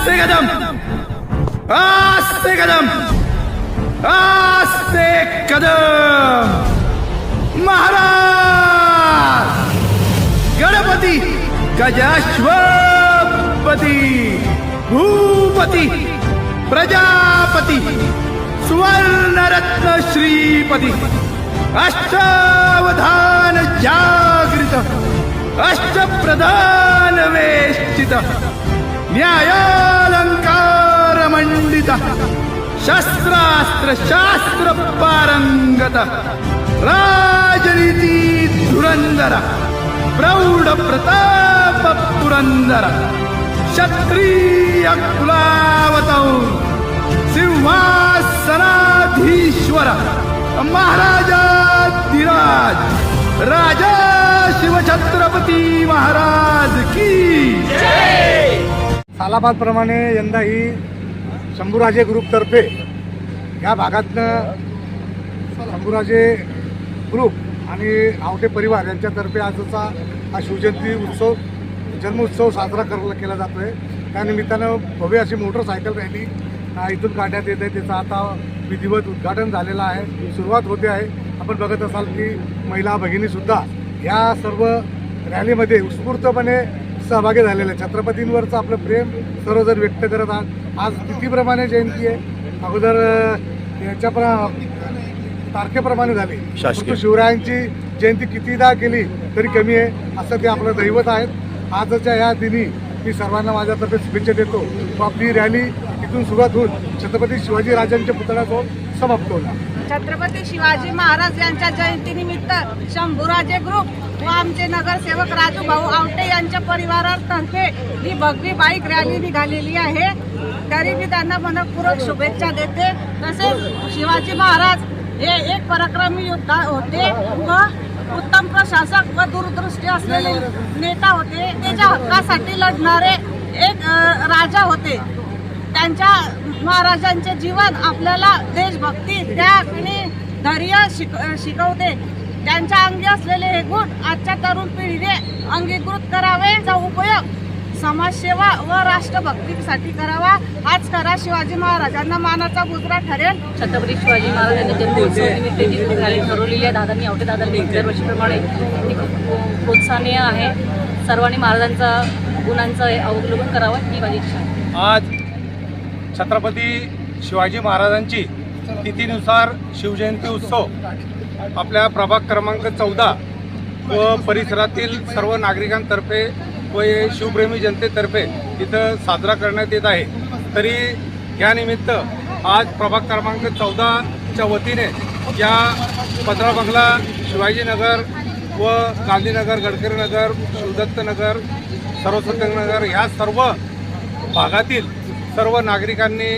आस्ते कदम, आस्ते कदम, आस्ते कदम. महाराज गणपती गजाश्वपती भूपती प्रजापती सुवर्णरत्न श्रीपती अष्टावधान जागृत अष्टप्रधान वेष्टित न्यायालंकार मंडित शस्त्रास्त्र शास्त्र पारंगत राजनीती धुरंधर प्रौढ प्रताप पुरंदर क्षत्रिय कुलावतौ सिंहासनाधीश्वर महाराजाधिराज राजा शिवछत्रपती महाराज की जय. सालाबादप्रमाणे यंदा ही शंभूराजे ग्रुपतर्फे या भागातनं शंभूराजे ग्रुप आणि आवटे परिवार यांच्यातर्फे आजचा हा शिवजयंती उत्सव जन्मोत्सव साजरा केला जातो आहे. त्यानिमित्तानं भव्य अशी मोटरसायकल रॅली इथून काढण्यात येत आहे. त्याचं आता विधिवत उद्घाटन झालेलं आहे, सुरुवात होते आहे. आपण बघत असाल की महिला भगिनीसुद्धा या सर्व रॅलीमध्ये उत्स्फूर्तपणे सहभागी झालेले. छत्रपतींवरचं आपलं प्रेम सर्वजण व्यक्त करत आहात. आज तिथीप्रमाणे जयंती आहे, अगोदर याच्या तारखेप्रमाणे झाली. परंतु शिवरायांची जयंती कितीदा केली तरी कमी आहे, असं ते आपलं दैवत आहेत. आजच्या या दिनी मी सर्वांना माझ्यातर्फे शुभेच्छा देतो. आपली रॅली इथून सुरुवात होऊन छत्रपती शिवाजी राजांच्या पुतळ्याजवळ समाप्त होणार. छत्रपती शिवाजी महाराज यांच्या जयंतीनिमित्त शंभूराजे ग्रुप व आमचे नगरसेवक राजू भाऊ आवटे यांच्या परिवारातर्फे ही भगवी बाईक रॅली निघालेली आहे. तरी मी त्यांना मनपूर्वक शुभेच्छा देते. तसेच शिवाजी महाराज हे एक पराक्रमी योद्धा होते व उत्तम प्रशासक व दूरदृष्टी असलेले नेता होते. त्याच्या हक्कासाठी लढणारे एक राजा होते. त्यांच्या महाराजांचे जीवन आपल्याला देशभक्ती त्यागणी धैर्य शिकवते. त्यांच्या अंगी असलेले हे गुण आजच्या तरुण पिढीने अंगीकृत करावे. चा उपयोग समाजसेवा व राष्ट्रभक्तीसाठी करावा. हाच खरा शिवाजी महाराजांना मानाचा मुजरा ठरेल. छत्रपती शिवाजी महाराजांच्या जन्मोत्सवानिमित्त जी रॅली ठरवलेली आहे दादांनी आवटे दादांनी दरवर्षीप्रमाणे ती खूप प्रोत्साहनीय आहे. सर्वांनी महाराजांचा गुणांचं अवलोकन करावं ही माझी इच्छा आहे. आज छत्रपती शिवाजी महाराजांची तिथीनुसार शिवजयंती उत्सव आपल्या प्रभाग क्रमांक 14 व परिसरातील सर्व नागरिकांतर्फे व शिवप्रेमी जनतेतर्फे इथं साजरा करण्यात येत आहे. तरी यानिमित्त आज प्रभाग क्रमांक 14च्या वतीने या 15 बंगला शिवाजीनगर व गांधीनगर गडकरीनगर शिवदत्तनगर सरस्वतीनगर ह्या सर्व भागातील सर्व नागरिकांनी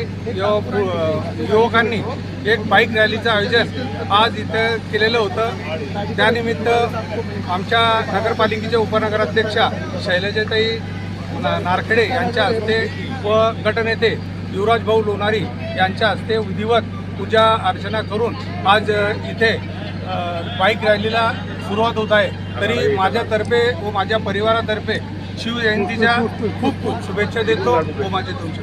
युवकांनी एक बाईक रॅलीचं आयोजन आज इथं केलेलं होतं. त्यानिमित्त आमच्या नगरपालिकेच्या उपनगराध्यक्षा शैलजाताई नारखेडे यांच्या हस्ते व गटनेते युवराज भाऊ लोणारी यांच्या हस्ते विधिवत पूजा अर्चना करून आज इथे बाईक रॅलीला सुरुवात होत आहे. तरी माझ्यातर्फे व माझ्या परिवारातर्फे शिवजयंतीच्या खूप खूप शुभेच्छा देतो व माझे तुमचे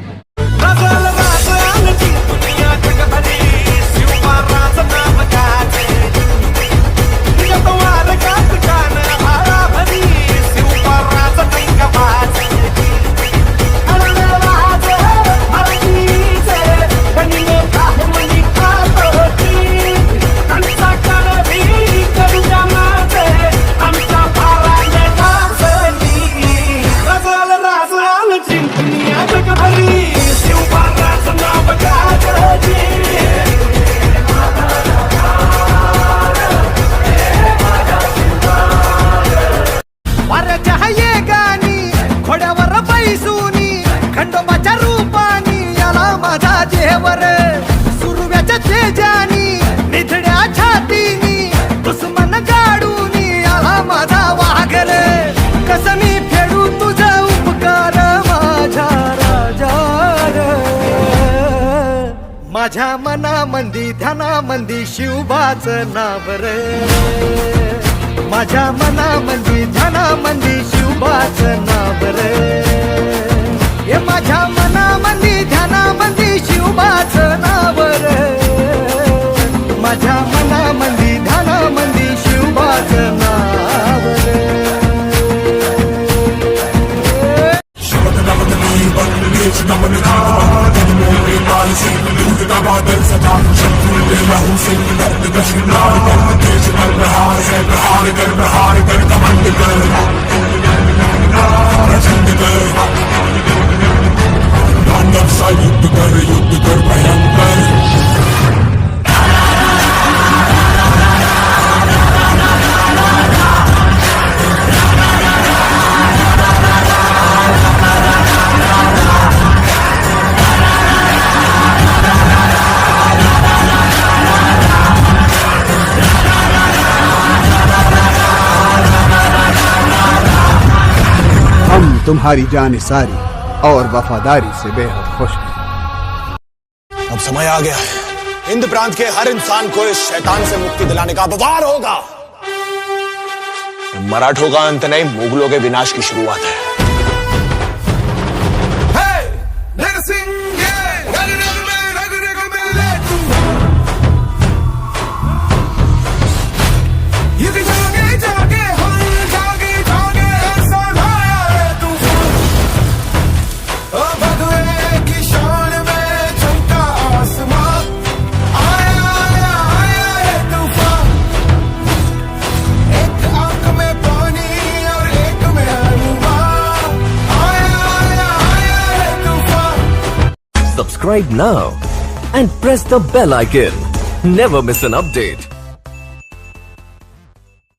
सुरुव्याच्या तेजानी निधड्या छातीनी दुश्मन गाडूनी आला माझा वाघर. कसं मी फेडू तुझा उपकार माझ्या राजा. माझ्या मनामंदी ध्यानामंदी शिवबाचं नाव रे. माझ्या मनामंदी ध्यानामंदी शिवबाचं नाव रे. हे माझ्या मनामंदी हम तुम्हारी जानिसारी और वफादारी से बेहद खुश हैं। अब समय आ गया है, हिंद प्रांत के हर इंसान को इस शैतान से मुक्ति दिलाने का वार होगा। मराठों का अंत नहीं, मुगलों के विनाश की शुरुआत है। Subscribe now and press the bell icon. Never miss an update.